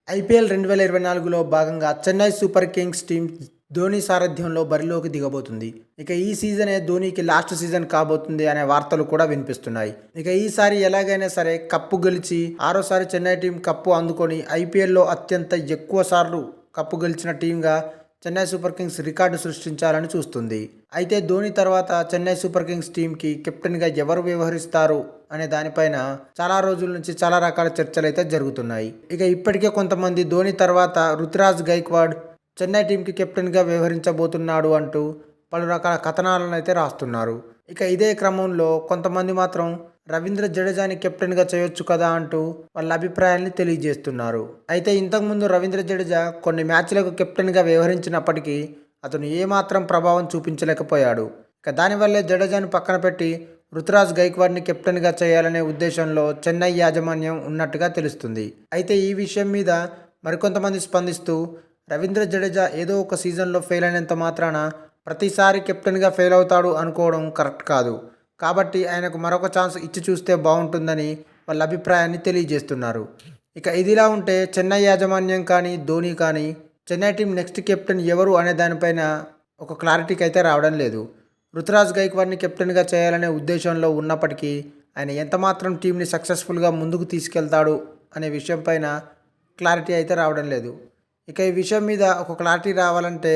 IPL 2024లో భాగంగా Chennai super Kings team Dhoni సారథ్యంలో బరిలోకి దిగబోతుంది. ఇక ఈ సీజనే ధోనికి లాస్ట్ సీజన్ కాబోతుంది అనే వార్తలు కూడా వినిపిస్తున్నాయి. ఇక ఈసారి ఎలాగైనా సరే కప్పు గెలిచి ఆరోసారి చెన్నై టీం కప్పు అందుకొని ఐపీఎల్లో అత్యంత ఎక్కువ సార్లు కప్పు గెలిచిన టీంగా చెన్నై సూపర్ కింగ్స్ రికార్డు సృష్టించాలని చూస్తుంది. అయితే ధోని తర్వాత చెన్నై సూపర్ కింగ్స్ టీంకి కెప్టెన్గా ఎవరు వ్యవహరిస్తారు అనే దానిపైన చాలా రోజుల నుంచి చాలా రకాల చర్చలు అయితే జరుగుతున్నాయి. ఇక ఇప్పటికే కొంతమంది ధోని తర్వాత రుతురాజ్ గైక్వాడ్ చెన్నై టీంకి కెప్టెన్గా వ్యవహరించబోతున్నాడు అంటూ పలు రకాల కథనాలను అయితే రాస్తున్నారు. ఇక ఇదే క్రమంలో కొంతమంది మాత్రం రవీంద్ర జడేజాని కెప్టెన్గా చేయొచ్చు కదా అంటూ వాళ్ళ అభిప్రాయాల్ని తెలియజేస్తున్నారు. అయితే ఇంతకుముందు రవీంద్ర జడేజా కొన్ని మ్యాచ్లకు కెప్టెన్గా వ్యవహరించినప్పటికీ అతను ఏమాత్రం ప్రభావం చూపించలేకపోయాడు. ఇక దానివల్లే జడేజాను పక్కన పెట్టి రుతురాజ్ గైక్వాడ్ని కెప్టెన్గా చేయాలనే ఉద్దేశంలో చెన్నై యాజమాన్యం ఉన్నట్టుగా తెలుస్తుంది. అయితే ఈ విషయం మీద మరికొంతమంది స్పందిస్తూ రవీంద్ర జడేజా ఏదో ఒక సీజన్లో ఫెయిల్ అయినంత మాత్రాన ప్రతిసారి కెప్టెన్గా ఫెయిల్ అవుతాడు అనుకోవడం కరెక్ట్ కాదు. కాబట్టి ఆయనకు మరొక ఛాన్స్ ఇచ్చి చూస్తే బాగుంటుందని వాళ్ళ అభిప్రాయాన్ని తెలియజేస్తున్నారు. ఇక ఇదిలా ఉంటే చెన్నై యాజమాన్యం కానీ ధోని కానీ చెన్నై టీం నెక్స్ట్ కెప్టెన్ ఎవరు అనే దానిపైన ఒక క్లారిటీకి అయితే రావడం లేదు. రుతురాజ్ గైక్వాడ్ని కెప్టెన్గా చేయాలనే ఉద్దేశంలో ఉన్నప్పటికీ ఆయన ఎంతమాత్రం టీంని సక్సెస్ఫుల్గా ముందుకు తీసుకెళ్తాడు అనే విషయం పైన క్లారిటీ అయితే రావడం లేదు. ఇక ఈ విషయం మీద ఒక క్లారిటీ రావాలంటే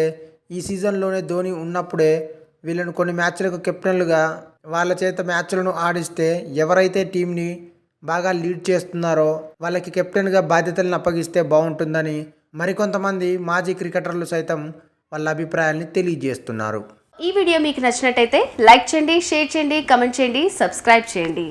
ఈ సీజన్లోనే ధోని ఉన్నప్పుడే వీళ్ళను కొన్ని మ్యాచ్లకు కెప్టెన్లుగా వాళ్ళ చేత మ్యాచ్లను ఆడిస్తే ఎవరైతే టీంని బాగా లీడ్ చేస్తున్నారో వాళ్ళకి కెప్టెన్గా బాధ్యతలను అప్పగిస్తే బాగుంటుందని మరికొంతమంది మాజీ క్రికెటర్లు సైతం వాళ్ళ అభిప్రాయాల్ని తెలియజేస్తున్నారు. ఈ వీడియో మీకు నచ్చినట్టయితే లైక్ చేయండి, షేర్ చేయండి, కమెంట్ చేయండి, సబ్స్క్రైబ్ చేయండి.